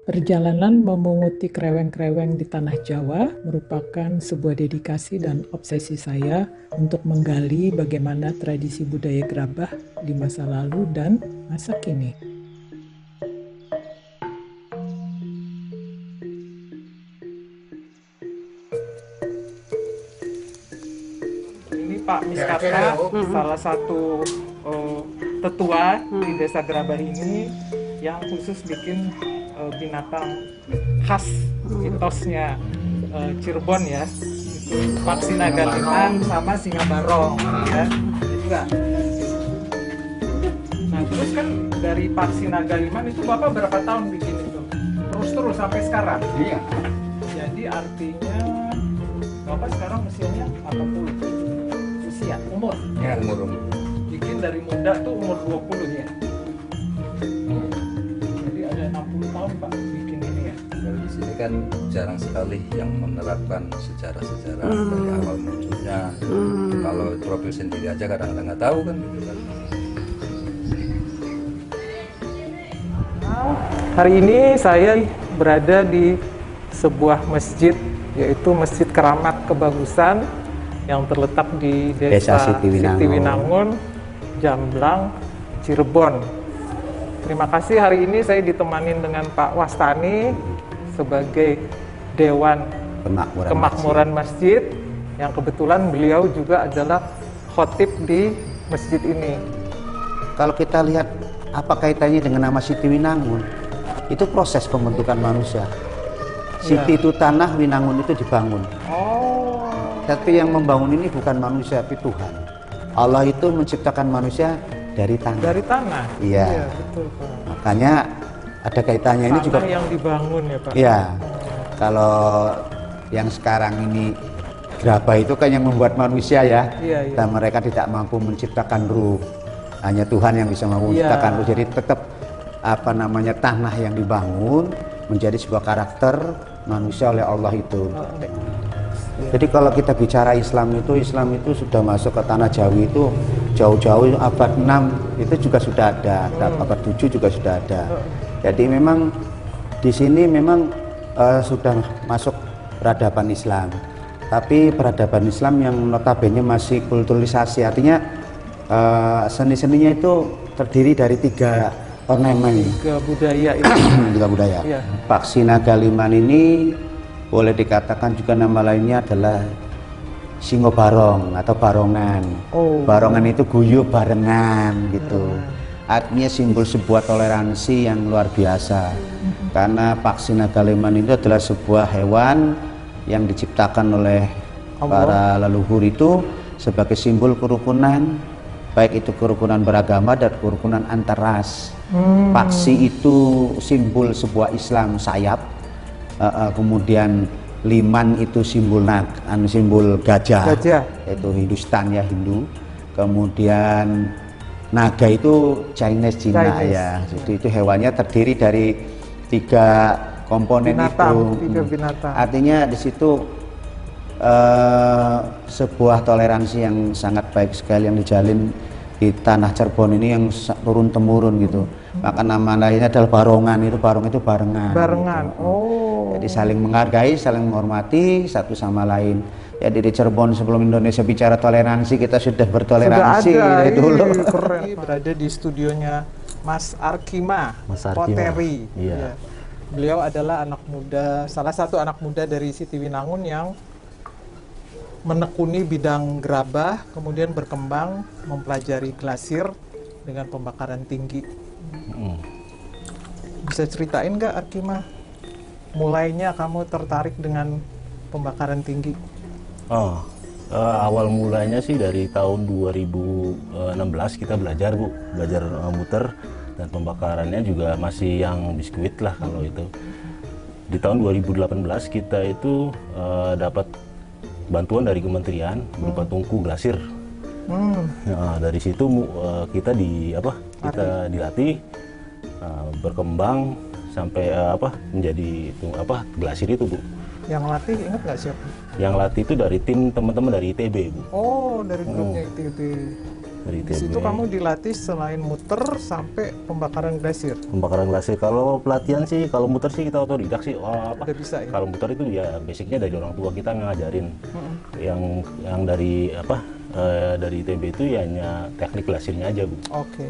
Perjalanan memunguti kreweng-kreweng di tanah Jawa merupakan sebuah dedikasi dan obsesi saya untuk menggali bagaimana tradisi budaya gerabah di masa lalu dan masa kini. Ini Pak Miskata, salah satu tetua di Desa Gerabah ini yang khusus bikin binatang khas mitosnya Cirebon ya, itu Paksinagaliman sama Singa Barong ya. Enggak. Nah terus kan dari Paksinagaliman itu Bapak berapa tahun bikin itu? Terus sampai sekarang? Iya. Jadi artinya Bapak sekarang usianya 80? Usia, umur? Ya, umur. Bikin dari muda tuh umur 20 ya? Jadi ada 60 tahun Pak bikin ini ya? Dari di sini kan jarang sekali yang menerapkan sejarah-sejarah dari awal munculnya. Kalau profil sendiri aja kadang-kadang nggak tahu kan gitu kan. Hari ini saya berada di sebuah masjid, yaitu Masjid Keramat Kebagusan yang terletak di Desa Sitiwinangun, Jamblang, Cirebon. Terima kasih, hari ini saya ditemani dengan Pak Wastani sebagai Dewan Kemakmuran Masjid, yang kebetulan beliau juga adalah khotib di masjid ini. Kalau kita lihat apa kaitannya dengan nama Sitiwinangun, itu proses pembentukan manusia. Siti itu tanah, Winangun itu dibangun. Oh. Tapi yang membangun ini bukan manusia, tapi Tuhan. Allah itu menciptakan manusia dari tanah. Dari tanah? Iya. Betul Pak. Makanya ada kaitannya Tanah ini juga. yang dibangun ya Pak? Iya. Kalau yang sekarang ini gerabah itu kan yang membuat manusia ya. Iya. Dan mereka tidak mampu menciptakan ruh. Hanya Tuhan yang bisa mampu menciptakan ruh. Jadi tetap tanah yang dibangun menjadi sebuah karakter manusia oleh Allah itu. Jadi kalau kita bicara Islam itu sudah masuk ke tanah Jawi itu jauh-jauh abad 6 itu juga sudah ada, abad 7 juga sudah ada. Jadi memang di sini memang sudah masuk peradaban Islam. Tapi peradaban Islam yang notabene masih kulturalisasi, artinya seni-seninya itu terdiri dari 3 ornamen. 3 budaya itu. 3 budaya. Iya. Paksinagaliman ini boleh dikatakan juga nama lainnya adalah Singo Barong atau Barongan. Barongan itu guyub barengan gitu. Artinya simbol sebuah toleransi yang luar biasa. Karena Paksinagaliman itu adalah sebuah hewan yang diciptakan oleh para leluhur itu sebagai simbol kerukunan, baik itu kerukunan beragama dan kerukunan antar ras. Paksi itu simbol sebuah Islam sayap. Kemudian liman itu simbol simbol gajah, yaitu Hindustan ya, Hindu. Kemudian naga itu Cina ya. Jadi itu hewannya terdiri dari 3 komponen binatang, itu. 3 binatang. Artinya di situ sebuah toleransi yang sangat baik sekali yang dijalin di tanah Cirebon ini yang turun temurun gitu. Maka nama lainnya adalah Barongan, itu barong itu barengan. Gitu. Jadi saling menghargai, saling menghormati satu sama lain. Jadi di Cirebon sebelum Indonesia bicara toleransi, kita sudah bertoleransi dari dulu. Keren. Berada di studionya Mas Arkima, Poteri. Iya. Beliau adalah salah satu anak muda dari Sitiwinangun yang menekuni bidang gerabah, kemudian berkembang mempelajari glasir dengan pembakaran tinggi. Bisa ceritain nggak Arkima, mulainya kamu tertarik dengan pembakaran tinggi? Awal mulanya sih dari tahun 2016 kita belajar muter, dan pembakarannya juga masih yang biskuit lah kalau itu. Di tahun 2018 kita itu dapat bantuan dari kementerian berupa tungku glasir. Nah, dari situ kita dilatih berkembang sampai menjadi glasir itu, Bu. Yang latih ingat nggak siapa? Yang latih itu dari tim teman-teman dari ITB, Bu. Oh, dari grupnya ITB. dari Di situ ITB. kamu dilatih selain muter sampai pembakaran glasir. Pembakaran glasir. Kalau pelatihan sih, kalau muter sih kita otodidak sih. Udah bisa ya. Kalau muter itu ya basicnya dari orang tua kita ngajarin. Yang dari apa? Dari ITB itu ya hanya teknik glasirnya aja, Bu. Oke.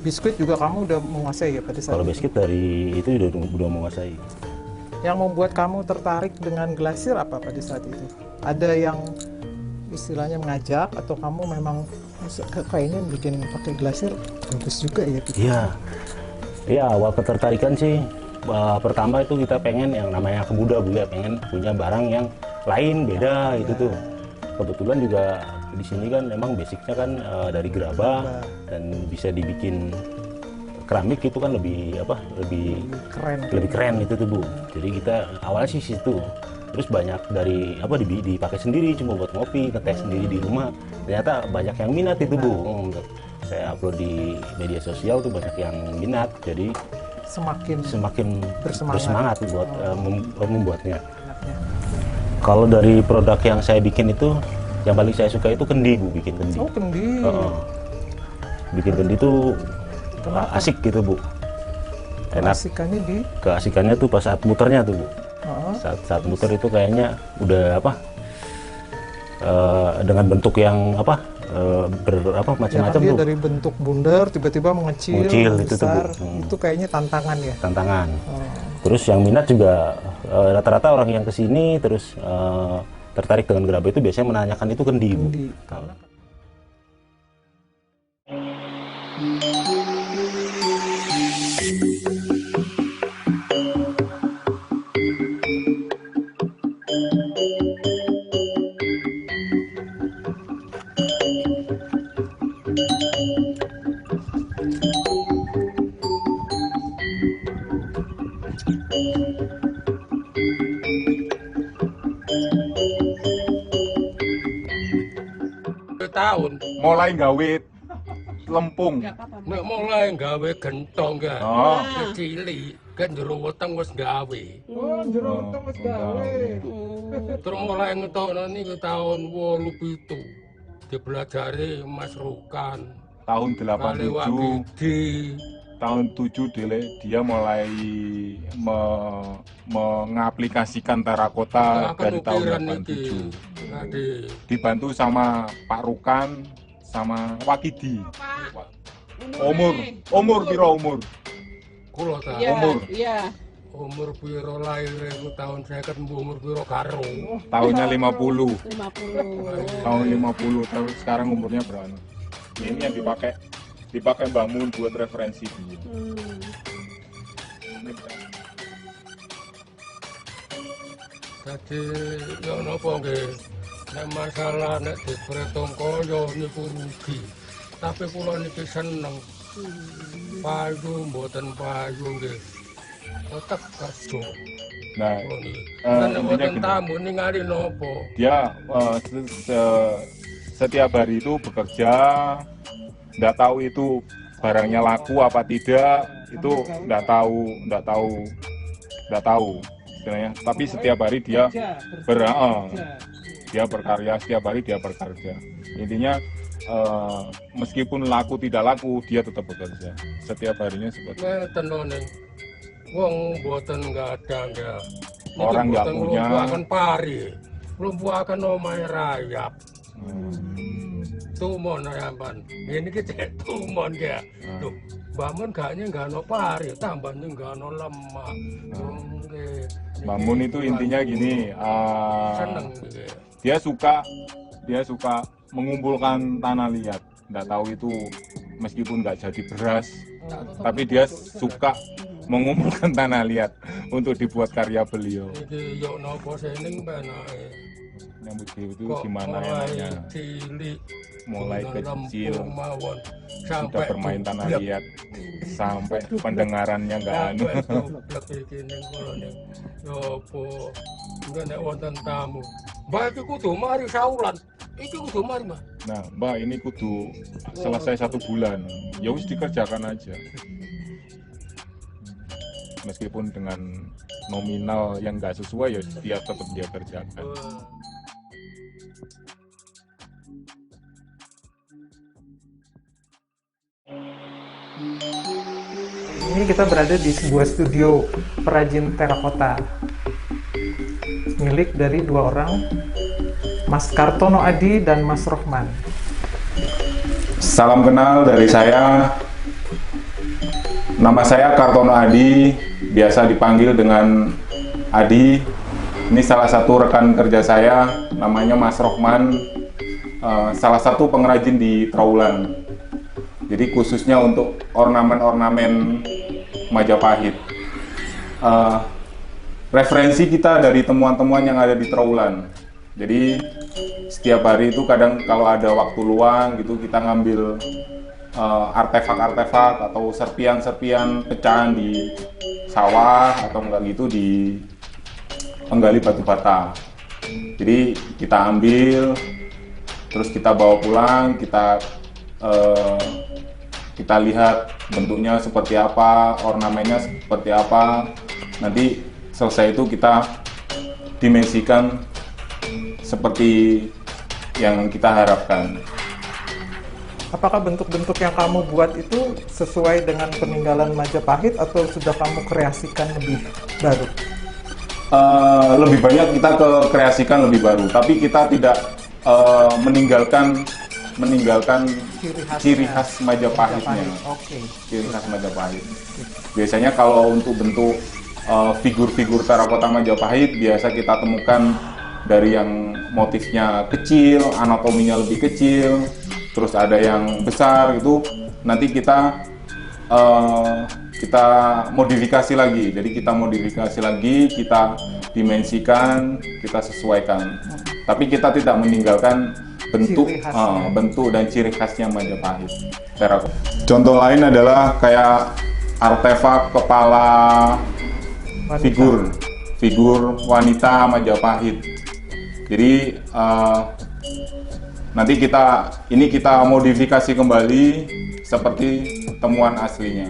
Biskuit juga kamu udah menguasai ya pada saat Kalau itu? basket dari itu udah menguasai. Yang membuat kamu tertarik dengan glasir apa pada saat itu? Ada yang istilahnya mengajak atau kamu memang kayaknya bikin pakai glasir bagus juga ya? Gitu. Iya. Iya, awal ketertarikan sih pertama itu kita pengen yang namanya anak muda, Bu, ya, pengen punya barang yang lain, beda gitu tuh. Kebetulan juga di sini kan memang basicnya kan dari gerabah dan bisa dibikin keramik itu kan lebih apa? Lebih keren itu tuh, Bu. Jadi kita awalnya sih situ. Terus banyak dari apa dipakai sendiri cuma buat ngopi, ngeteh sendiri di rumah. Ternyata banyak yang minat itu, Bu. Saya upload di media sosial tuh banyak yang minat. Jadi semakin bersemangat buat membuatnya. Kalau dari produk yang saya bikin itu, yang paling saya suka itu kendi, Bu, bikin kendi. Oh, kendi. Bikin kendi itu asik gitu, Bu. Enak. Keasikannya tuh pas saat muternya tuh, Bu. Saat muter itu kayaknya udah apa? Dengan bentuk yang apa? Macam-macam dia tuh. dari bentuk bundar tiba-tiba mengecil itu tuh, Bu. Itu kayaknya tantangan ya. Tantangan. Terus yang minat juga rata-rata orang yang kesini terus tertarik dengan gerabah itu biasanya menanyakan itu kendi, Bu. Tahun mulai gawe lempung. nek mulai gawe gentong ya Oh. cilik kan jero weteng wis gawe Jero weteng wis gawe. terus mulai ngetokno niku tahun 87 dipelajari Mas Rukan Tahun kali 87, Wagidi tahun 7 dia mulai mengaplikasikan terakota dari tahun 87. Dibantu sama Pak Rukan sama Wakidi. Umur piro umur? kula ta umur piro lahir iku tahun 50 umur piro karo Tahunnya 50. Tahun 50. Tahun sekarang umurnya berapa? Ini yang dipakai Mbak Mun buat referensi dia. Jadi ya napa nggih nek masalah nek diperhitung kaya niku rugi tapi kula niki seneng payu mboten payu nggih tetep kerja Nah, kan intinya mboten gini. tamu ningali napa Dia setiap hari itu bekerja, nggak tahu itu barangnya laku apa tidak, itu nggak tahu istilahnya. Tapi setiap hari dia dia berkarya, setiap hari dia berkarya. Intinya meskipun laku tidak laku, dia tetap bekerja. Setiap harinya seperti itu. ngeten lho ning wong mboten gadang ya Orang nggak punya. lumpuhaken pari lumpuhaken omahe rayap tumon ayampan ini kita tumon ya tuh bangun gaknya nggak no pari tambahnya nggak no lemak Bangun itu intinya gini, seneng gitu. dia suka mengumpulkan tanah liat. Nggak tahu itu meskipun nggak jadi beras, tapi dia suka mengumpulkan tanah liat untuk dibuat karya beliau. Iki yo nopo seneng benake. Yang begitu gimana enaknya? Mulai kecil sudah bermain tanah liat sampai pendengarannya nggak anu. Yopo, enggak nek wonten tamu. Mbak iki kudu mari saulan. Iki kudu mari, Mbak. Nah, Mbak ini kudu selesai 1 bulan. Ya wis dikerjakan aja. Meskipun dengan nominal yang nggak sesuai ya dia tetap dia kerjakan. Ini kita berada di sebuah studio perajin terakota milik dari dua orang, Mas Kartono Adi dan Mas Rohman. Salam kenal dari saya. Nama saya Kartono Adi, biasa dipanggil dengan Adi. Ini salah satu rekan kerja saya, namanya Mas Rohman, salah satu pengrajin di Trowulan. Jadi khususnya untuk ornamen-ornamen Majapahit. Referensi kita dari temuan-temuan yang ada di Trowulan. Jadi setiap hari itu kadang kalau ada waktu luang gitu kita ngambil artefak-artefak atau serpian-serpian pecahan di sawah atau enggak gitu di penggali batu bata. Jadi kita ambil, terus kita bawa pulang, kita lihat bentuknya seperti apa, ornamennya seperti apa. Nanti selesai itu kita dimensikan seperti yang kita harapkan. Apakah bentuk-bentuk yang kamu buat itu sesuai dengan peninggalan Majapahit atau sudah kamu kreasikan lebih baru? Lebih banyak kita kreasikan lebih baru, tapi kita tidak meninggalkan ciri khas Majapahitnya. Oke. Ciri khas Majapahit. Biasanya kalau untuk bentuk figur-figur terakota Majapahit biasa kita temukan dari yang motifnya kecil, anatominya lebih kecil, terus ada yang besar itu nanti kita modifikasi lagi. Jadi kita modifikasi lagi, kita dimensikan, kita sesuaikan. Tapi kita tidak meninggalkan bentuk dan ciri khasnya Majapahit. Contoh lain adalah kayak artefak kepala figur wanita Majapahit. Jadi nanti kita modifikasi kembali seperti temuan aslinya.